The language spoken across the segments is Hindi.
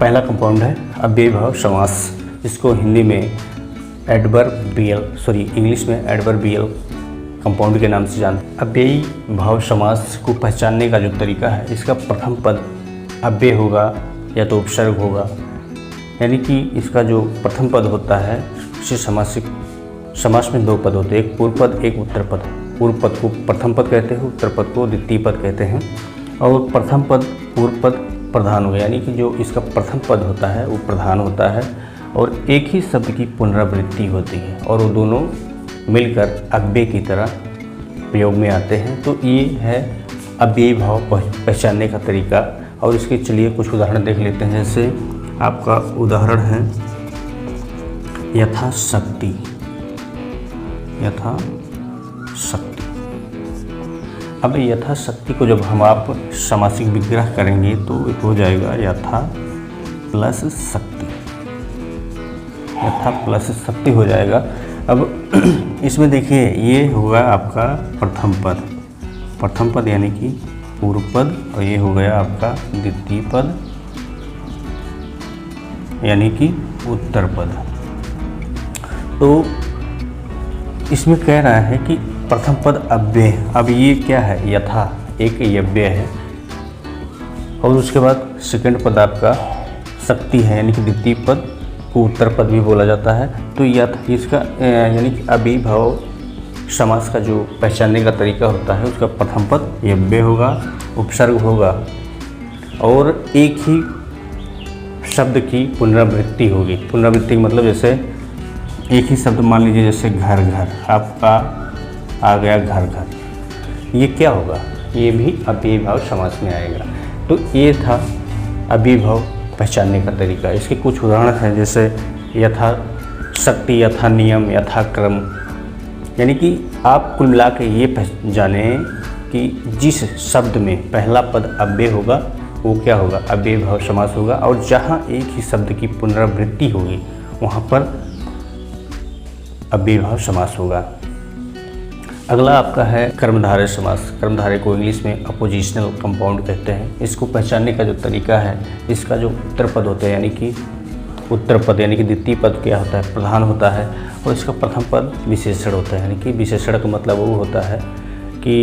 पहला कंपाउंड है अव्ययीभाव समास, इसको हिंदी में इंग्लिश में एडवर्बियल कंपाउंड के नाम से जानते हैं। अव्ययीभाव समास को पहचानने का जो तरीका है, इसका प्रथम पद अव्यय होगा या तो उपसर्ग होगा, यानी कि इसका जो प्रथम पद होता है, इसे समास में दो पद होते हैं, एक पूर्व पद एक उत्तर पद। पूर्व पद को प्रथम पद कहते हैं, उत्तर पद को द्वितीय पद कहते हैं। और प्रथम पद पूर्व पद प्रधान हो गया, यानी कि जो इसका प्रथम पद होता है वो प्रधान होता है और एक ही शब्द की पुनरावृत्ति होती है और वो दोनों मिलकर अव्यय की तरह प्रयोग में आते हैं। तो ये है अव्ययीभाव पहचानने का तरीका। और इसके चलिए कुछ उदाहरण देख लेते हैं। जैसे आपका उदाहरण है यथाशक्ति। अब यथाशक्ति को जब हम आप सामासिक विग्रह करेंगे तो हो जाएगा यथा प्लस शक्ति हो जाएगा। अब इसमें देखिए ये होगा आपका प्रथम पद यानी कि पूर्व पद, और ये हो गया आपका द्वितीय पद यानी कि उत्तर पद। तो इसमें कह रहा है कि प्रथम पद अव्यय। अब ये क्या है, यथा एक अव्यय है और उसके बाद सेकंड पद आपका शक्ति है, यानी कि द्वितीय पद को उत्तर पद भी बोला जाता है। तो इसका यानी कि अव्ययीभाव समास का जो पहचानने का तरीका होता है, उसका प्रथम पद अव्यय होगा, उपसर्ग होगा और एक ही शब्द की पुनरावृत्ति होगी। पुनरावृत्ति मतलब जैसे एक ही शब्द मान लीजिए, जैसे घर, आपका आ गया घर, ये क्या होगा, ये भी अव्ययीभाव समास में आएगा। तो ये था अव्ययीभाव पहचानने का तरीका। इसके कुछ उदाहरण हैं, जैसे यथा शक्ति, यथा नियम, यथा क्रम। यानी कि आप कुल मिला के ये जानें कि जिस शब्द में पहला पद अव्यय होगा वो क्या होगा, अव्ययीभाव समास होगा। और जहाँ एक ही शब्द की पुनरावृत्ति होगी वहाँ पर अव्ययीभाव समास होगा। अगला आपका है कर्मधारय समास। कर्मधारय को इंग्लिश में अपोजिशनल कंपाउंड कहते हैं। इसको पहचानने का जो तरीका है, इसका जो उत्तर पद होता है यानी कि द्वितीय पद क्या होता है, प्रधान होता है और इसका प्रथम पद विशेषण होता है। यानी कि विशेषण का मतलब वो होता है कि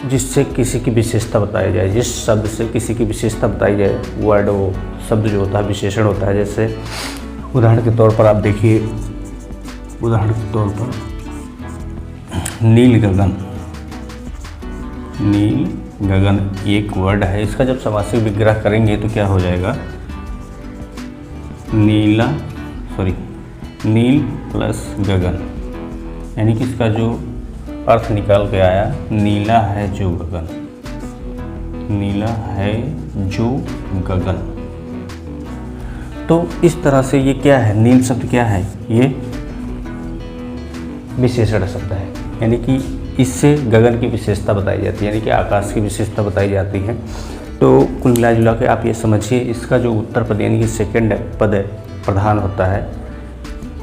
जिससे किसी की विशेषता बताई जाए, जिस शब्द से किसी की विशेषता बताई जाए, वर्ड वो शब्द जो होता है विशेषण होता है। जैसे उदाहरण के तौर पर आप देखिए, उदाहरण के तौर पर नील गगन एक वर्ड है। इसका जब समासिक विग्रह करेंगे तो क्या हो जाएगा, नील प्लस गगन, यानी कि इसका जो अर्थ निकाल के आया, नीला है जो गगन। तो इस तरह से ये क्या है, नील शब्द क्या है, ये विशेषण शब्द है, यानी कि इससे गगन की विशेषता बताई जाती है, यानी कि आकाश की विशेषता बताई जाती है। तो कुल मिला जुला के आप ये समझिए, इसका जो उत्तर पद यानी कि सेकंड पद प्रधान होता है,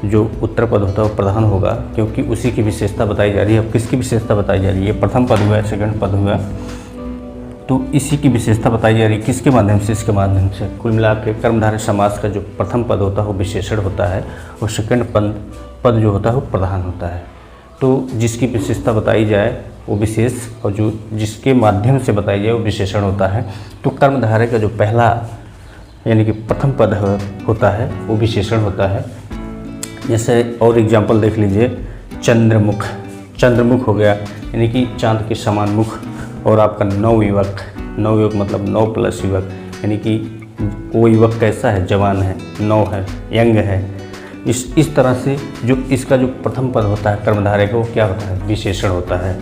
जो उत्तर पद होता है वो प्रधान होगा क्योंकि उसी की विशेषता बताई जा रही है। अब किसकी विशेषता बताई जा रही है, प्रथम पद हुआ, सेकंड पद हुआ, तो इसी की विशेषता बताई जा रही है। किसके माध्यम से, इसके माध्यम से। कुल मिला के कर्मधारय समास का जो प्रथम पद होता है वो विशेषण होता है और सेकंड पद जो होता है वो प्रधान होता है। तो जिसकी विशेषता बताई जाए वो विशेष और जो जिसके माध्यम से बताई जाए वो विशेषण होता है। तो कर्मधारय का जो पहला यानी कि प्रथम पद होता है वो विशेषण होता है। जैसे और एग्जाम्पल देख लीजिए, चंद्रमुख हो गया, यानी कि चांद के समान मुख। और आपका नवयुवक मतलब 9 प्लस युवक, यानी कि वो युवक कैसा है, जवान है, नव है, यंग है। इस तरह से जो इसका जो प्रथम पद होता है कर्मधारय का वो क्या होता है, विशेषण होता है।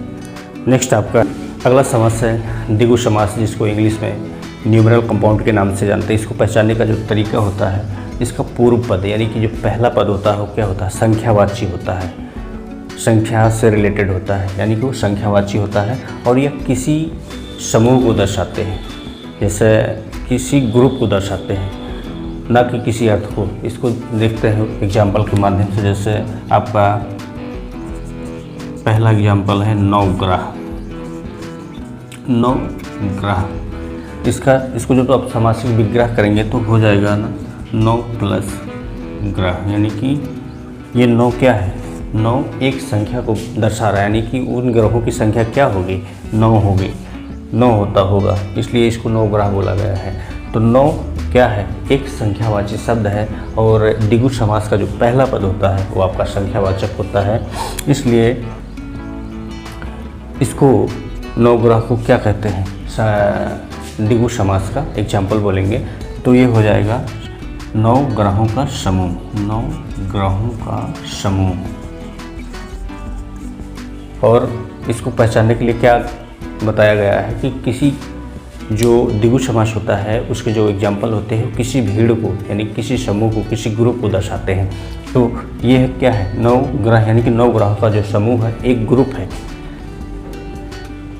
नेक्स्ट आपका अगला समास है द्विगु समास, जिसको इंग्लिश में न्यूमरल कंपाउंड के नाम से जानते हैं। इसको पहचानने का जो तरीका होता है, इसका पूर्व पद यानी कि जो पहला पद होता है वो क्या होता है, संख्यावाची होता है, संख्या से रिलेटेड होता है, यानी कि वो संख्यावाची होता है और यह किसी समूह को दर्शाते हैं, जैसे किसी ग्रुप को दर्शाते हैं, ना कि किसी अर्थ को। इसको देखते हैं एग्जाम्पल के माध्यम से। जैसे आपका पहला एग्जाम्पल है नवग्रह। इसको जो तो आप समासिक विग्रह करेंगे तो हो जाएगा ना 9 प्लस ग्रह, यानी कि ये 9 क्या है, 9 एक संख्या को दर्शा रहा है, यानी कि उन ग्रहों की संख्या क्या होगी, 9 होगी, 9 होता होगा, इसलिए इसको 9 ग्रह बोला गया है। तो 9 क्या है, एक संख्यावाची शब्द है, और द्विगु समास का जो पहला पद होता है वो आपका संख्यावाचक होता है, इसलिए इसको 9 ग्रह को क्या कहते हैं, द्विगु समास का एग्जाम्पल बोलेंगे तो ये हो जाएगा 9 ग्रहों का समूह, 9 ग्रहों का समूह। और इसको पहचानने के लिए क्या बताया गया है कि किसी जो द्विगु समास होता है उसके जो एग्जाम्पल होते हैं किसी भीड़ को, यानी किसी समूह को, किसी ग्रुप को दर्शाते हैं। तो ये क्या है, 9 ग्रह, यानी कि 9 ग्रहों का जो समूह है एक ग्रुप है।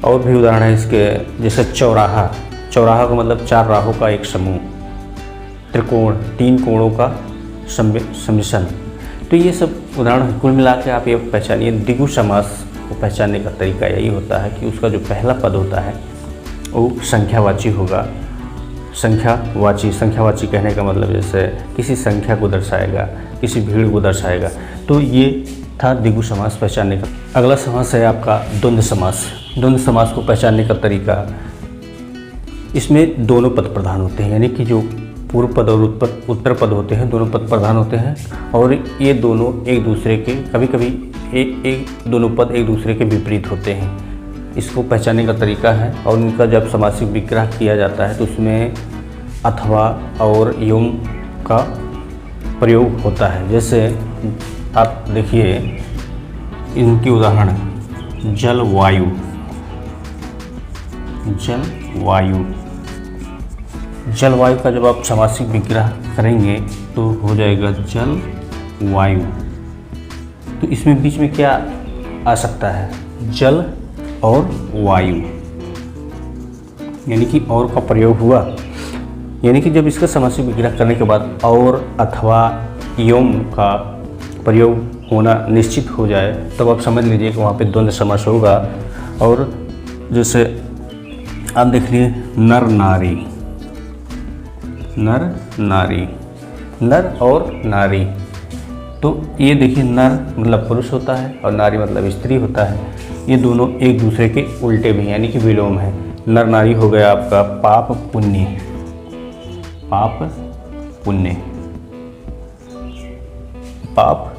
और भी उदाहरण है इसके, जैसे चौराहा, चौराहा का मतलब 4 राहों का एक समूह, त्रिकोण 3 कोणों का सम्मिश्रण। तो ये सब उदाहरण कुल मिला के आप ये पहचानिए, द्विगु समास को पहचानने का तरीका यही होता है कि उसका जो पहला पद होता है वो संख्यावाची होगा। संख्यावाची कहने का मतलब जैसे किसी संख्या को दर्शाएगा, किसी भीड़ को दर्शाएगा। तो ये था द्विगु समास पहचानने का। अगला समास है आपका द्वंद्व समास। द्वंद्व समास को पहचानने का तरीका, इसमें दोनों पद प्रधान होते हैं, यानी कि जो पूर्व पद और उत्तर पद होते हैं दोनों पद प्रधान होते हैं, और ये दोनों एक दूसरे के कभी कभी दोनों पद एक दूसरे के विपरीत होते हैं। इसको पहचानने का तरीका है, और इनका जब समासिक विग्रह किया जाता है तो उसमें अथवा और एवं का प्रयोग होता है। जैसे आप देखिए इनकी उदाहरण, जल वायु, जल वायु। जलवायु का जब आप समासिक विग्रह करेंगे तो हो जाएगा जल वायु। तो इसमें बीच में क्या आ सकता है, जल और वायु, यानी कि और का प्रयोग हुआ, यानी कि जब इसका समासिक विग्रह करने के बाद और अथवा एवं का प्रयोग होना निश्चित हो जाए तब आप समझ लीजिए कि वहाँ पे द्वंद्व समास होगा। और जैसे आप देख लीजिए नर नारी, नर नारी, नर और नारी। तो ये देखिए नर मतलब पुरुष होता है और नारी मतलब स्त्री होता है, ये दोनों एक दूसरे के उल्टे भी यानी कि विलोम है। नर नारी हो गया आपका पाप पुण्य, पाप पुण्य, पाप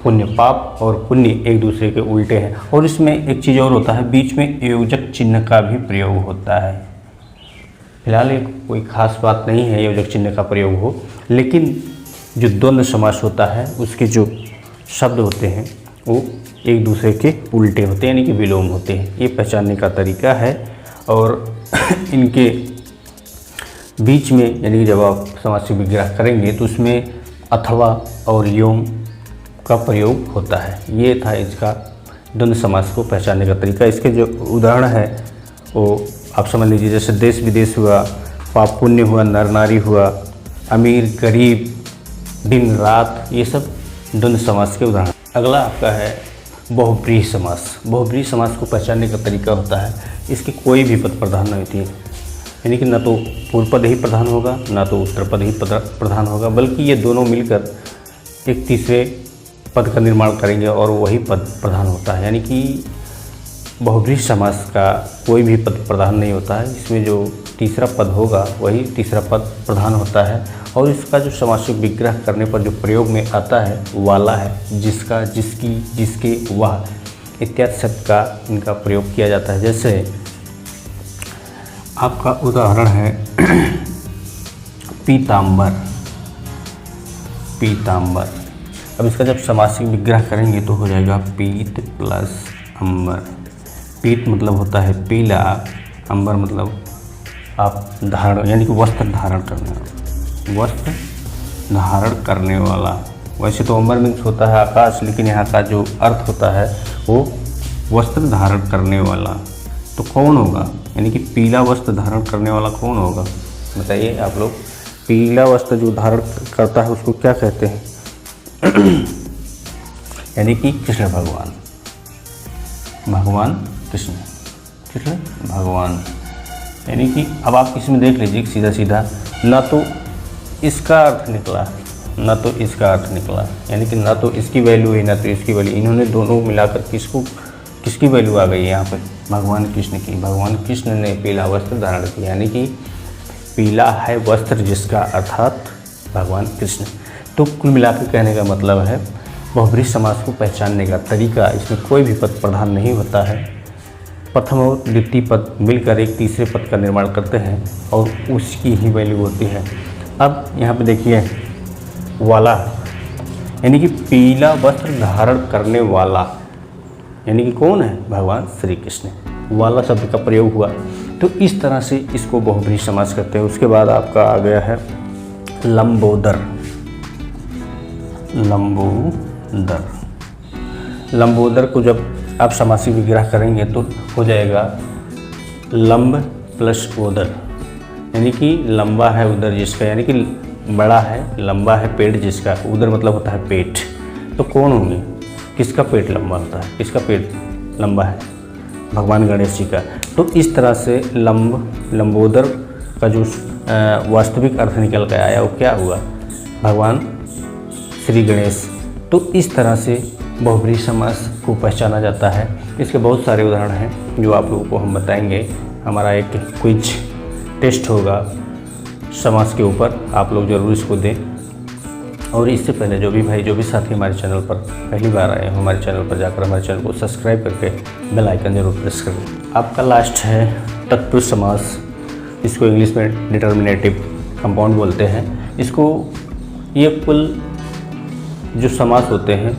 पुण्य। पाप और पुण्य एक दूसरे के उल्टे हैं। और इसमें एक चीज़ और होता है, बीच में योजक चिन्ह का भी प्रयोग होता है। फिलहाल एक कोई खास बात नहीं है योजक चिन्ह का प्रयोग हो, लेकिन जो द्वंद्व समास होता है उसके जो शब्द होते हैं वो एक दूसरे के उल्टे होते हैं यानी कि विलोम होते हैं। ये पहचानने का तरीका है। और इनके बीच में यानी कि जब आप समासिक विग्रह करेंगे तो उसमें अथवा और एवं का प्रयोग होता है। ये था इसका द्वंद्व समास को पहचानने का तरीका। इसके जो उदाहरण है वो आप समझ लीजिए, जैसे देश विदेश हुआ, पाप पुण्य हुआ, नर नारी हुआ, अमीर गरीब, दिन रात, ये सब द्वंद्व समास के उदाहरण। अगला आपका है बहुब्रीहि समास। बहुब्रीहि समास को पहचानने का तरीका होता है, इसके कोई भी पद प्रधान नहीं होती है, यानी कि न तो पूर्व पद ही प्रधान होगा ना तो उत्तर पद ही प्रधान होगा, बल्कि ये दोनों मिलकर एक तीसरे पद का निर्माण करेंगे और वही पद प्रधान होता है। यानी कि बहुब्रीहि समास का कोई भी पद प्रधान नहीं होता है, इसमें जो तीसरा पद होगा वही तीसरा पद प्रधान होता है। और इसका जो समासिक विग्रह करने पर जो प्रयोग में आता है वाला है, जिसका, जिसकी, जिसके, वह इत्यादि शब्द का इनका प्रयोग किया जाता है। जैसे आपका उदाहरण है पीताम्बर, पीताम्बर। अब इसका जब समासिक विग्रह करेंगे तो हो जाएगा पीत प्लस अंबर। पीत मतलब होता है पीला, अंबर मतलब आप धारण यानी कि वस्त्र धारण करने वाला, वस्त्र धारण करने वाला। वैसे तो अंबर मीन्स होता है आकाश, लेकिन यहाँ का जो अर्थ होता है वो वस्त्र धारण करने वाला। तो कौन होगा, यानी कि पीला वस्त्र धारण करने वाला कौन होगा बताइए आप लोग। पीला वस्त्र जो धारण करता है उसको क्या कहते हैं यानी कि कृष्ण भगवान, भगवान कृष्ण, कृष्ण भगवान। यानी कि अब आप इसमें देख लीजिए सीधा सीधा, ना तो इसका अर्थ निकला ना तो इसका अर्थ निकला, यानी कि ना तो इसकी वैल्यू है ना तो इसकी वैल्यू, इन्होंने दोनों मिलाकर किसकी वैल्यू आ गई यहाँ पे, भगवान कृष्ण की। भगवान कृष्ण ने पीला वस्त्र धारण किया, यानी कि पीला है वस्त्र जिसका, अर्थात भगवान कृष्ण। तो कुल मिलाकर कहने का मतलब है बहुब्रीहि समास को पहचानने का तरीका, इसमें कोई भी पद प्रधान नहीं होता है। प्रथम और द्वितीय पद मिलकर एक तीसरे पद का निर्माण करते हैं और उसकी ही वैल्यू होती है। अब यहाँ पे देखिए वाला, यानी कि पीला वस्त्र धारण करने वाला, यानी कि कौन है, भगवान श्री कृष्ण। वाला शब्द का प्रयोग हुआ, तो इस तरह से इसको बहुब्रीहि समास करते हैं। उसके बाद आपका आ गया है लंबोदर। लंबोदर को जब आप समासिक विग्रह करेंगे तो हो जाएगा लंब प्लस ओदर, यानी कि लंबा है उदर जिसका, यानी कि बड़ा है लंबा है पेट जिसका, उदर मतलब होता है पेट। तो कौन होंगे, किसका पेट लंबा होता है, किसका पेट लंबा है, भगवान गणेश जी का। तो इस तरह से लंबोदर का जो वास्तविक अर्थ निकल कर आया वो क्या हुआ, भगवान श्री गणेश। तो इस तरह से बहुब्रीहि समास को पहचाना जाता है। इसके बहुत सारे उदाहरण हैं जो आप लोगों को हम बताएंगे। हमारा एक क्विज टेस्ट होगा समास के ऊपर, आप लोग ज़रूर इसको दें। और इससे पहले जो भी साथी हमारे चैनल पर पहली बार आए हो, हमारे चैनल पर जाकर हमारे चैनल को सब्सक्राइब करके बेल आइकन जरूर प्रेस करें। आपका लास्ट है तत्पुरुष समास, इसको इंग्लिश में डिटर्मिनेटिव कंपाउंड बोलते हैं। इसको ये कुल जो समास होते हैं,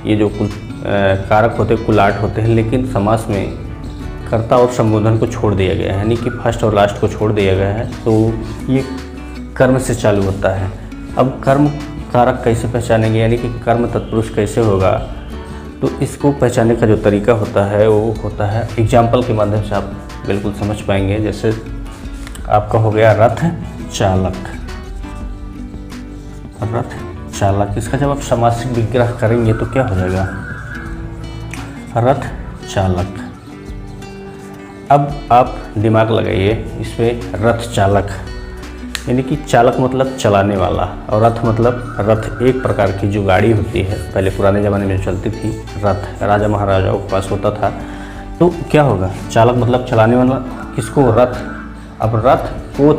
ये जो कुल कारक होते हैं कुल 8 होते हैं, लेकिन समास में कर्ता और संबोधन को छोड़ दिया गया है, यानी कि फर्स्ट और लास्ट को छोड़ दिया गया है। तो ये कर्म से चालू होता है। अब कर्म कारक कैसे पहचानेंगे, यानी कि कर्म तत्पुरुष कैसे होगा, तो इसको पहचानने का जो तरीका होता है वो होता है एग्जाम्पल के माध्यम से आप बिल्कुल समझ पाएंगे। जैसे आपका हो गया रथ चालक। इसका जब आप समासिक विग्रह करेंगे तो क्या हो जाएगा, रथ चालक। अब आप दिमाग लगाइए इस पर, रथ चालक यानी कि चालक मतलब चलाने वाला, और रथ मतलब रथ एक प्रकार की जो गाड़ी होती है, पहले पुराने ज़माने में जो चलती थी रथ, राजा महाराजाओं के पास होता था। तो क्या होगा, चालक मतलब चलाने वाला, किसको, रथ। अब रथ को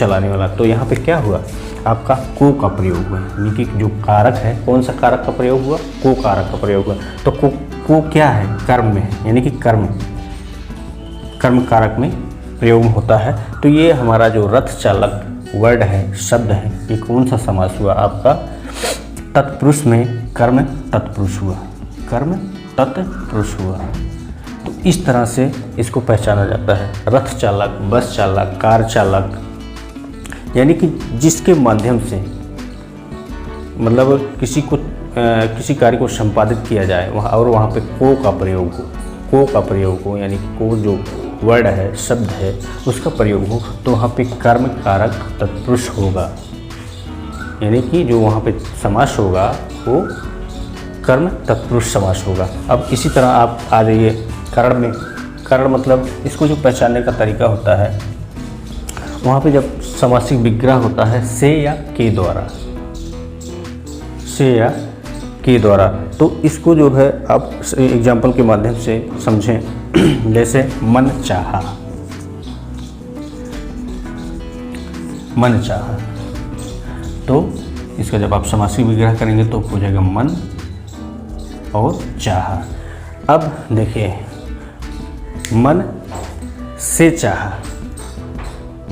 चलाने वाला, तो यहाँ पे क्या हुआ, आपका को का प्रयोग हुआ, यानी कि जो कारक है, कौन सा कारक का प्रयोग हुआ, को कारक का प्रयोग हुआ। तो को क्या है, कर्म में, यानी कि कर्म कारक में प्रयोग होता है। तो ये हमारा जो रथ चालक वर्ड है, शब्द है, ये कौन सा समास हुआ, आपका तत्पुरुष में कर्म तत्पुरुष हुआ। तो इस तरह से इसको पहचाना जाता है। रथ चालक, बस चालक, कार चालक, यानी कि जिसके माध्यम से मतलब किसी कार्य को संपादित किया जाए वहाँ, और वहाँ पे को का प्रयोग हो, यानी कि को जो वर्ड है, शब्द है, उसका प्रयोग हो, तो वहाँ पे कर्म कारक तत्पुरुष होगा, यानी कि जो वहाँ पे समास होगा वो कर्म तत्पुरुष समास होगा। अब इसी तरह आप आ जाइए करण में। करण मतलब इसको जो पहचानने का तरीका होता है, वहाँ पे जब समासिक विग्रह होता है से या के द्वारा, तो इसको जो है आप एग्जाम्पल के माध्यम से समझें। जैसे मन चाहा, तो इसका जब आप समासिक विग्रह करेंगे तो हो जाएगा मन और चाहा। अब देखिए मन से चाहा,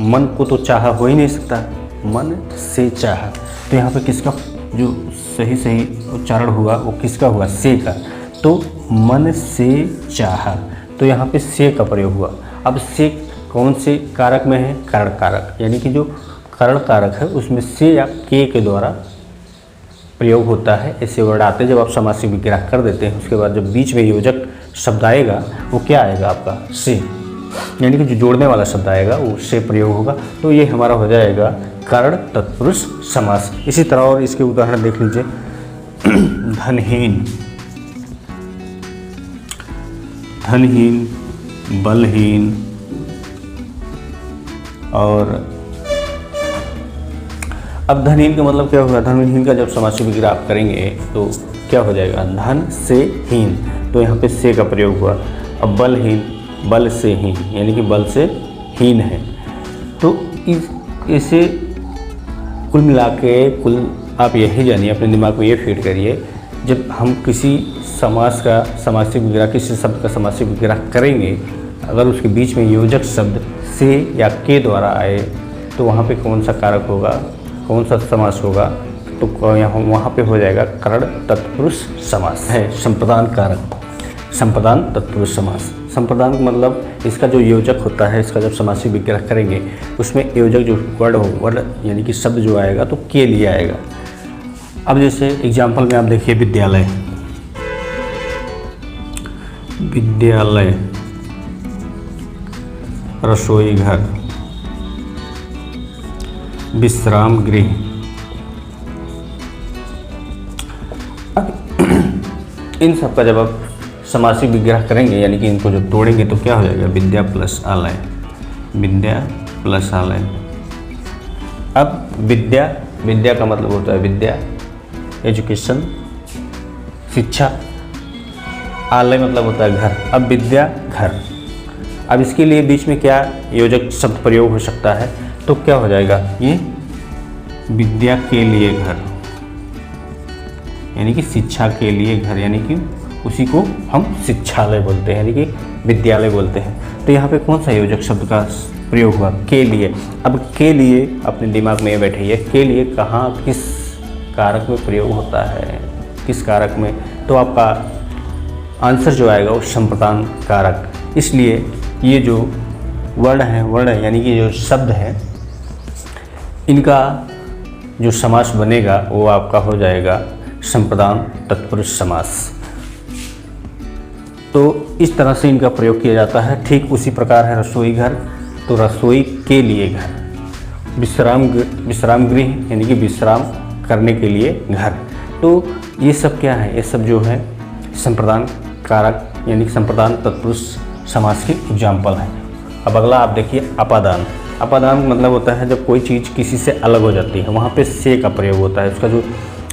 मन को तो चाहा हो ही नहीं सकता, मन से चाहा, तो यहाँ पे किसका जो सही उच्चारण हुआ वो किसका हुआ, से का। तो मन से चाहा, तो यहाँ पे से का प्रयोग हुआ। अब से कौन से कारक में है, करण कारक, यानी कि जो करण कारक है उसमें से या के द्वारा प्रयोग होता है। ऐसे वर्ड आते जब आप समासिक विग्रह कर देते हैं, उसके बाद जब बीच में योजक शब्द आएगा वो क्या आएगा, आपका से, यानी कि जो जोड़ने वाला शब्द आएगा वो से प्रयोग होगा। तो ये हमारा हो जाएगा करण तत्पुरुष समास। इसी तरह और इसके उदाहरण देख लीजिए। धनहीन, बलहीन, और अब धनहीन का मतलब क्या होगा? धनहीन का जब समासिक विग्रह आप करेंगे तो क्या हो जाएगा? धन से हीन, तो यहाँ पे से का प्रयोग हुआ। अब बलहीन, बल से हीन, यानी कि बल से हीन है। तो इसे कुल मिला के आप यही जानिए, अपने दिमाग में ये फीड करिए, जब हम किसी समास का समासिक विग्रह, किसी शब्द का समासिक विग्रह करेंगे, अगर उसके बीच में योजक शब्द से या के द्वारा आए तो वहाँ पे कौन सा कारक होगा, कौन सा समास होगा? तो वहाँ पे हो जाएगा करण तत्पुरुष समास है, संप्रदान कारक, संप्रदान तत्पुरुष समास। संप्रदान मतलब इसका जो योजक होता है, इसका जब समासिक विग्रह करेंगे उसमें योजक जो वर्ड यानी कि शब्द जो आएगा तो के लिए आएगा। अब जैसे एग्जाम्पल में आप देखिए, विद्यालय, विद्यालय, रसोई घर, विश्राम गृह। इन सब का जब आप समासिक विग्रह करेंगे, यानी कि इनको जब तोड़ेंगे तो क्या हो जाएगा? विद्या प्लस आलय, विद्या प्लस आलय। अब विद्या, विद्या का मतलब होता है विद्या, एजुकेशन, शिक्षा। आलय मतलब होता है घर। अब विद्या, घर। अब इसके लिए बीच में क्या योजक शब्द प्रयोग हो सकता है? तो क्या हो जाएगा? ये विद्या के लिए घर, यानी कि शिक्षा के लिए घर, यानी कि उसी को हम शिक्षालय बोलते हैं, यानी कि विद्यालय बोलते हैं। तो यहाँ पे कौन सा योजक शब्द का प्रयोग हुआ? के लिए। अब के लिए अपने दिमाग में बैठाइए, के लिए कहाँ, किस कारक में प्रयोग होता है, किस कारक में? तो आपका आंसर जो आएगा वो संप्रदान कारक। इसलिए ये जो वर्ड है यानी कि जो शब्द है, इनका जो समास बनेगा वो आपका हो जाएगा संप्रदान तत्पुरुष समास। तो इस तरह से इनका प्रयोग किया जाता है। ठीक उसी प्रकार है रसोई घर, तो रसोई के लिए घर, विश्राम गृह यानी कि विश्राम करने के लिए घर। तो ये सब क्या है? ये सब जो है संप्रदान कारक यानी कि संप्रदान तत्पुरुष समास के एग्जाम्पल हैं। अब अगला आप देखिए अपादान। अपादान मतलब होता है जब कोई चीज़ किसी से अलग हो जाती है, वहाँ पे से का प्रयोग होता है। उसका जो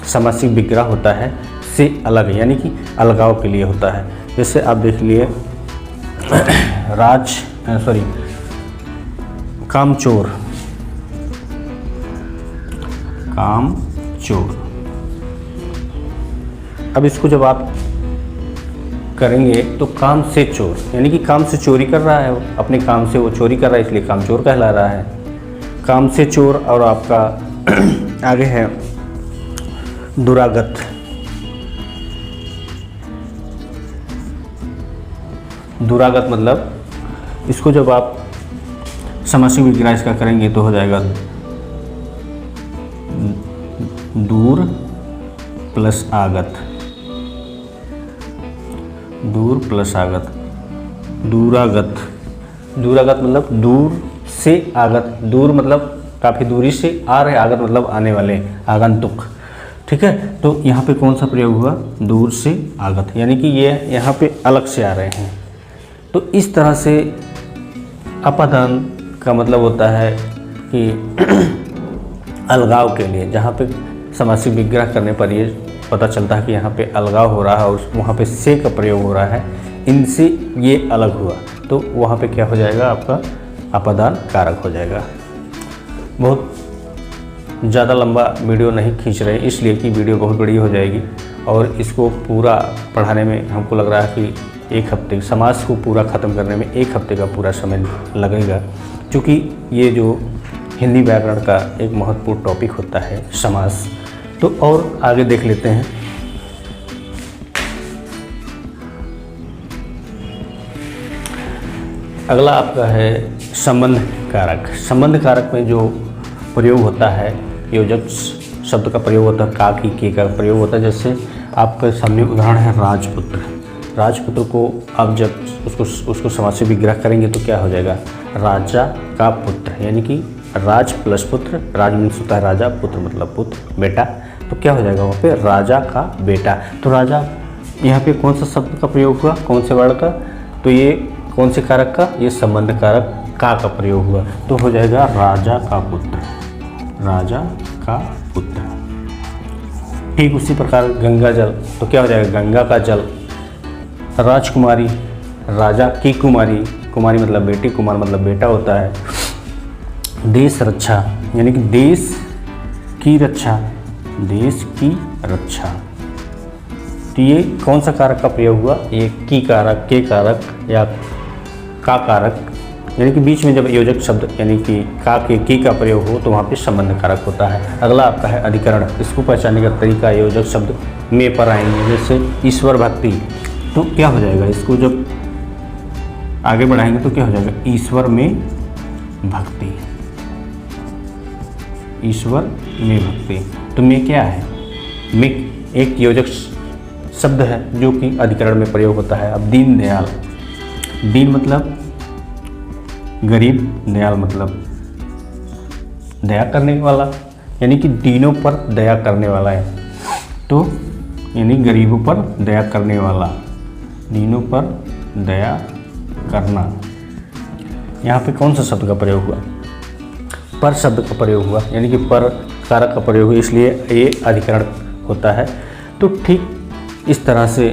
समासिक विग्रह होता है से अलग, यानी कि अलगाव के लिए होता है। जैसे आप देख लिए कामचोर, कामचोर। अब इसको जब आप करेंगे तो काम से चोर, यानी कि काम से चोरी कर रहा है, अपने काम से वो चोरी कर रहा है, इसलिए कामचोर कहला रहा है। काम से चोर। और आपका आगे है दुरागत। दुरागत मतलब इसको जब आप समासिक विग्रह इसका करेंगे तो हो जाएगा दूर प्लस आगत, दूर प्लस आगत, दूरागत। दूरागत मतलब दूर से आगत, दूर मतलब काफ़ी दूरी से आ रहे, आगत मतलब आने वाले, आगंतुक। ठीक है, तो यहाँ पे कौन सा प्रयोग हुआ? दूर से आगत, यानी कि ये यहाँ पे अलग से आ रहे हैं। तो इस तरह से अपादान का मतलब होता है कि अलगाव के लिए, जहाँ पे समासिक विग्रह करने पर ये पता चलता है कि यहाँ पे अलगाव हो रहा है और वहाँ पे से का प्रयोग हो रहा है, इनसे ये अलग हुआ, तो वहाँ पे क्या हो जाएगा? आपका अपादान कारक हो जाएगा। बहुत ज़्यादा लंबा वीडियो नहीं खींच रहे, इसलिए कि वीडियो बहुत बड़ी हो जाएगी और इसको पूरा पढ़ाने में हमको लग रहा है कि 1 हफ्ते, समास को पूरा ख़त्म करने में 1 हफ्ते का पूरा समय लगेगा, क्योंकि ये जो हिंदी व्याकरण का एक महत्वपूर्ण टॉपिक होता है समास। तो और आगे देख लेते हैं। अगला आपका है संबंध कारक। संबंध कारक में जो प्रयोग होता है, योजक शब्द का प्रयोग होता है, का की के का प्रयोग होता है। जैसे आपके सामने उदाहरण है राजपुत्र। राजपुत्र को आप जब उसको समासिक विग्रह करेंगे तो क्या हो जाएगा? राजा का पुत्र, यानी कि राज प्लस पुत्र। राज मीन्स होता है राजा, पुत्र मतलब पुत्र, बेटा। तो क्या हो जाएगा वहाँ पे? राजा का बेटा। तो राजा यहाँ पे कौन सा शब्द का प्रयोग हुआ? कौन से वर्ड का? तो ये कौन से कारक का? ये संबंध कारक का प्रयोग हुआ, तो हो जाएगा राजा का पुत्र, राजा का पुत्र। ठीक उसी प्रकार गंगा जल, तो क्या हो जाएगा? गंगा का जल। राजकुमारी, राजा की कुमारी, कुमारी मतलब बेटी, कुमार मतलब बेटा होता है। देश रक्षा, यानी कि देश की रक्षा, देश की रक्षा। तो ये कौन सा कारक का प्रयोग हुआ? ये की कारक, के कारक या का कारक, यानी कि बीच में जब योजक शब्द यानी कि का के की का प्रयोग हो तो वहाँ पे संबंध कारक होता है। अगला आपका है अधिकरण। इसको पहचानने का तरीका योजक शब्द में पर आएंगे, जैसे ईश्वर भक्ति। तो क्या हो जाएगा? इसको जब आगे बढ़ाएंगे तो क्या हो जाएगा? ईश्वर में भक्ति, ईश्वर में भक्ति। तो में क्या है? में एक योजक शब्द है जो कि अधिकरण में प्रयोग होता है। अब दीनदयाल, दीन मतलब गरीब, दयाल मतलब दया करने वाला, यानी कि दीनों पर दया करने वाला है। तो यानी गरीबों पर दया करने वाला, दीनों पर दया करना। यहाँ पे कौन सा शब्द का प्रयोग हुआ? पर शब्द का प्रयोग हुआ, यानी कि पर कारक का प्रयोग हुआ, इसलिए ये अधिकरण होता है। तो ठीक इस तरह से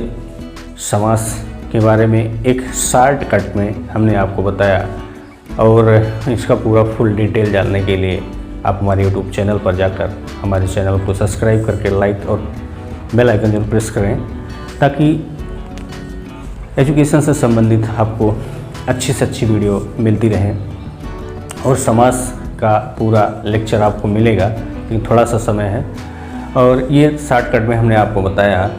समास के बारे में एक शॉर्टकट में हमने आपको बताया, और इसका पूरा फुल डिटेल जानने के लिए आप हमारे YouTube चैनल पर जाकर हमारे चैनल को सब्सक्राइब करके लाइक और बेल आइकन जरूर प्रेस करें, ताकि एजुकेशन से संबंधित आपको अच्छी से अच्छी वीडियो मिलती रहे। और समास का पूरा लेक्चर आपको मिलेगा, लेकिन थोड़ा सा समय है, और ये शॉर्टकट में हमने आपको बताया।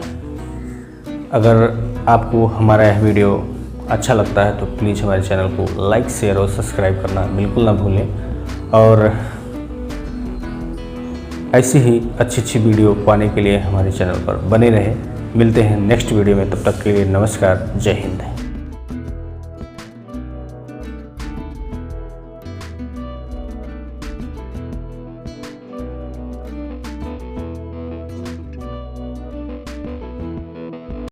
अगर आपको हमारा यह वीडियो अच्छा लगता है तो प्लीज़ हमारे चैनल को लाइक, शेयर और सब्सक्राइब करना बिल्कुल ना भूलें। और ऐसी ही अच्छी वीडियो पाने के लिए हमारे चैनल पर बने रहें। मिलते हैं नेक्स्ट वीडियो में, तब तक के लिए नमस्कार, जय हिंद।